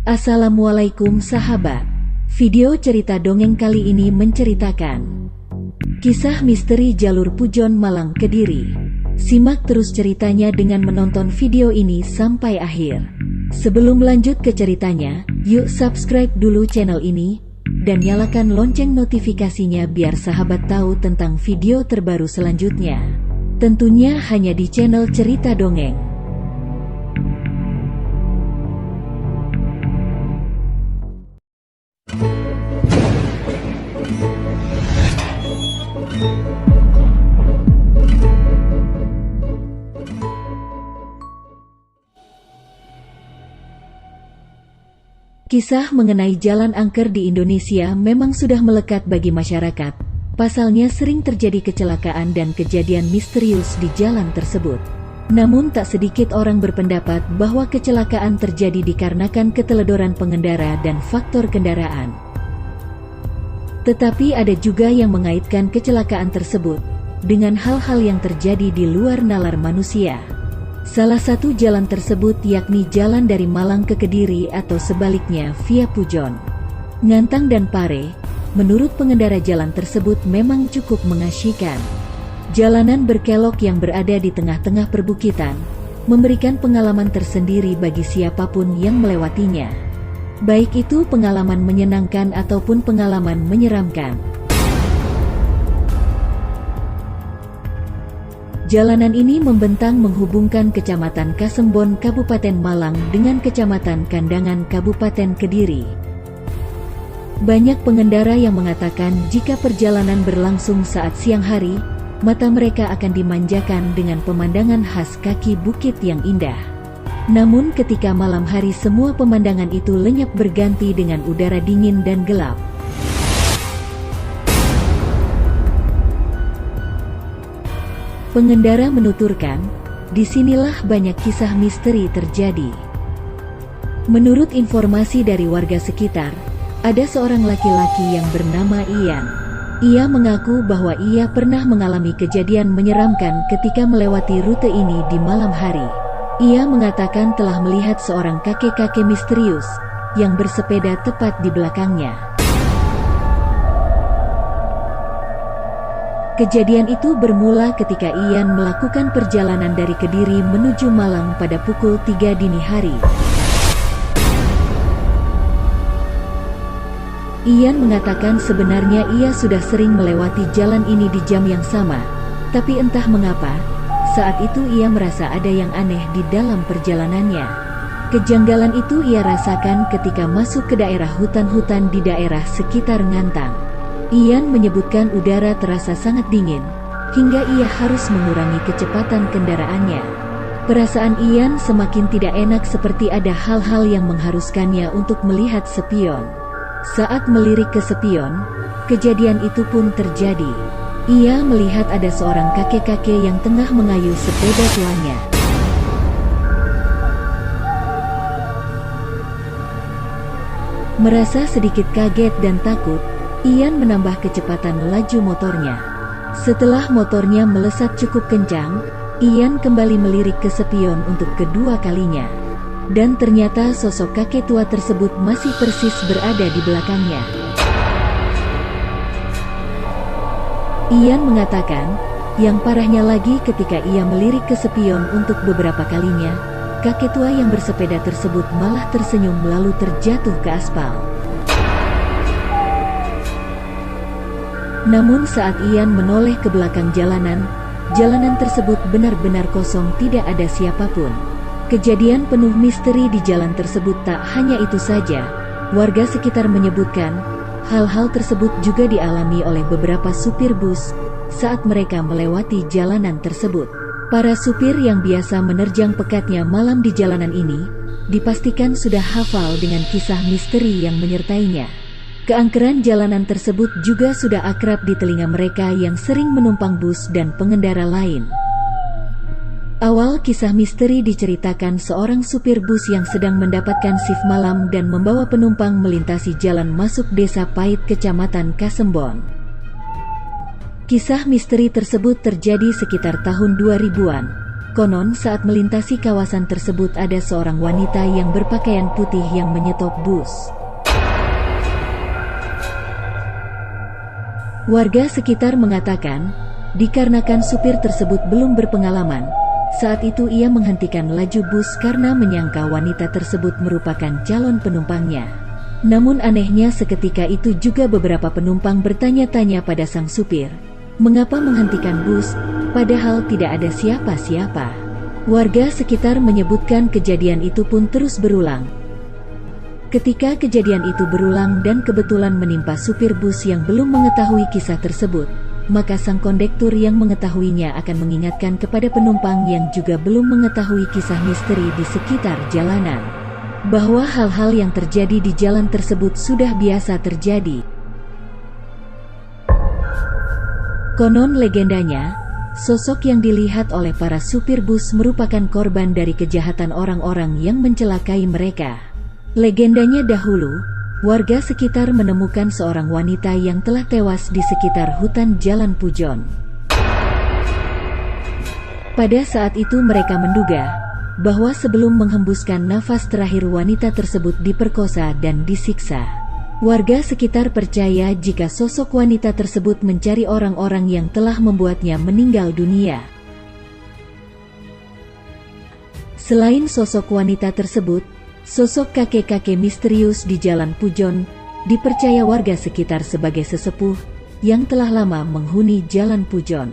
Assalamualaikum sahabat. Video cerita dongeng kali ini menceritakan kisah misteri jalur Pujon Malang Kediri. Simak terus ceritanya dengan menonton video ini sampai akhir. Sebelum lanjut ke ceritanya, yuk subscribe dulu channel ini dan nyalakan lonceng notifikasinya biar sahabat tahu tentang video terbaru selanjutnya. Tentunya hanya di channel Cerita Dongeng. Kisah mengenai jalan angker di Indonesia memang sudah melekat bagi masyarakat. Pasalnya sering terjadi kecelakaan dan kejadian misterius di jalan tersebut. Namun tak sedikit orang berpendapat bahwa kecelakaan terjadi dikarenakan keteledoran pengendara dan faktor kendaraan. Tetapi ada juga yang mengaitkan kecelakaan tersebut dengan hal-hal yang terjadi di luar nalar manusia. Salah satu jalan tersebut yakni jalan dari Malang ke Kediri atau sebaliknya via Pujon, Ngantang dan Pare. Menurut pengendara jalan tersebut memang cukup mengasyikkan. Jalanan berkelok yang berada di tengah-tengah perbukitan memberikan pengalaman tersendiri bagi siapapun yang melewatinya. Baik itu pengalaman menyenangkan ataupun pengalaman menyeramkan. Jalanan ini membentang menghubungkan Kecamatan Kasembon Kabupaten Malang dengan Kecamatan Kandangan Kabupaten Kediri. Banyak pengendara yang mengatakan jika perjalanan berlangsung saat siang hari, mata mereka akan dimanjakan dengan pemandangan khas kaki bukit yang indah. Namun ketika malam hari semua pemandangan itu lenyap berganti dengan udara dingin dan gelap. Pengendara menuturkan, disinilah banyak kisah misteri terjadi. Menurut informasi dari warga sekitar, ada seorang laki-laki yang bernama Ian. Ia mengaku bahwa ia pernah mengalami kejadian menyeramkan ketika melewati rute ini di malam hari. Ia mengatakan telah melihat seorang kakek-kakek misterius yang bersepeda tepat di belakangnya. Kejadian itu bermula ketika Ian melakukan perjalanan dari Kediri menuju Malang pada pukul 3 dini hari. Ian mengatakan sebenarnya ia sudah sering melewati jalan ini di jam yang sama, tapi entah mengapa, saat itu ia merasa ada yang aneh di dalam perjalanannya. Kejanggalan itu ia rasakan ketika masuk ke daerah hutan-hutan di daerah sekitar Ngantang. Ian menyebutkan udara terasa sangat dingin, hingga ia harus mengurangi kecepatan kendaraannya. Perasaan Ian semakin tidak enak seperti ada hal-hal yang mengharuskannya untuk melihat spion. Saat melirik ke spion, kejadian itu pun terjadi. Ia melihat ada seorang kakek-kakek yang tengah mengayuh sepeda tuanya. Merasa sedikit kaget dan takut, Ian menambah kecepatan laju motornya. Setelah motornya melesat cukup kencang, Ian kembali melirik ke spion untuk kedua kalinya. Dan ternyata sosok kakek tua tersebut masih persis berada di belakangnya. Ian mengatakan, yang parahnya lagi ketika ia melirik ke spion untuk beberapa kalinya, kakek tua yang bersepeda tersebut malah tersenyum lalu terjatuh ke aspal. Namun saat Ian menoleh ke belakang jalanan tersebut benar-benar kosong, tidak ada siapapun. Kejadian penuh misteri di jalan tersebut tak hanya itu saja. Warga sekitar menyebutkan, hal-hal tersebut juga dialami oleh beberapa supir bus saat mereka melewati jalanan tersebut. Para supir yang biasa menerjang pekatnya malam di jalanan ini, dipastikan sudah hafal dengan kisah misteri yang menyertainya. Keangkeran jalanan tersebut juga sudah akrab di telinga mereka yang sering menumpang bus dan pengendara lain. Awal kisah misteri diceritakan seorang supir bus yang sedang mendapatkan shift malam dan membawa penumpang melintasi jalan masuk desa Pait, Kecamatan Kasembon. Kisah misteri tersebut terjadi sekitar tahun 2000-an. Konon saat melintasi kawasan tersebut ada seorang wanita yang berpakaian putih yang menyetop bus. Warga sekitar mengatakan, dikarenakan supir tersebut belum berpengalaman, saat itu ia menghentikan laju bus karena menyangka wanita tersebut merupakan calon penumpangnya. Namun anehnya seketika itu juga beberapa penumpang bertanya-tanya pada sang supir, mengapa menghentikan bus, padahal tidak ada siapa-siapa. Warga sekitar menyebutkan kejadian itu pun terus berulang. Ketika kejadian itu berulang dan kebetulan menimpa supir bus yang belum mengetahui kisah tersebut, maka sang kondektur yang mengetahuinya akan mengingatkan kepada penumpang yang juga belum mengetahui kisah misteri di sekitar jalanan, bahwa hal-hal yang terjadi di jalan tersebut sudah biasa terjadi. Konon legendanya, sosok yang dilihat oleh para supir bus merupakan korban dari kejahatan orang-orang yang mencelakai mereka. Legendanya dahulu, warga sekitar menemukan seorang wanita yang telah tewas di sekitar hutan Jalan Pujon. Pada saat itu mereka menduga bahwa sebelum menghembuskan nafas terakhir wanita tersebut diperkosa dan disiksa. Warga sekitar percaya jika sosok wanita tersebut mencari orang-orang yang telah membuatnya meninggal dunia. Selain sosok wanita tersebut, sosok kakek-kakek misterius di Jalan Pujon dipercaya warga sekitar sebagai sesepuh yang telah lama menghuni Jalan Pujon.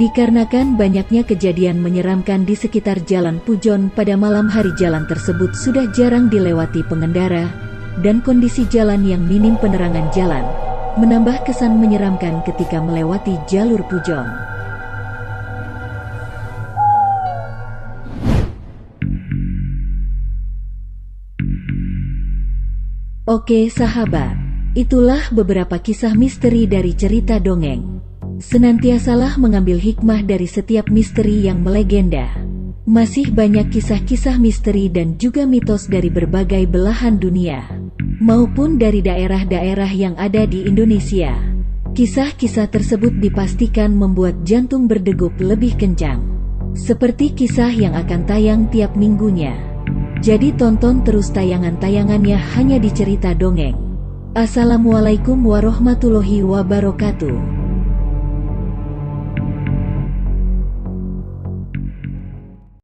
Dikarenakan banyaknya kejadian menyeramkan di sekitar Jalan Pujon pada malam hari, jalan tersebut sudah jarang dilewati pengendara, dan kondisi jalan yang minim penerangan jalan menambah kesan menyeramkan ketika melewati jalur Pujon. Oke sahabat, itulah beberapa kisah misteri dari cerita dongeng. Senantiasalah mengambil hikmah dari setiap misteri yang melegenda. Masih banyak kisah-kisah misteri dan juga mitos dari berbagai belahan dunia, maupun dari daerah-daerah yang ada di Indonesia. Kisah-kisah tersebut dipastikan membuat jantung berdegup lebih kencang, seperti kisah yang akan tayang tiap minggunya. Jadi tonton terus tayangan-tayangannya hanya di Cerita Dongeng. Assalamualaikum warahmatullahi wabarakatuh.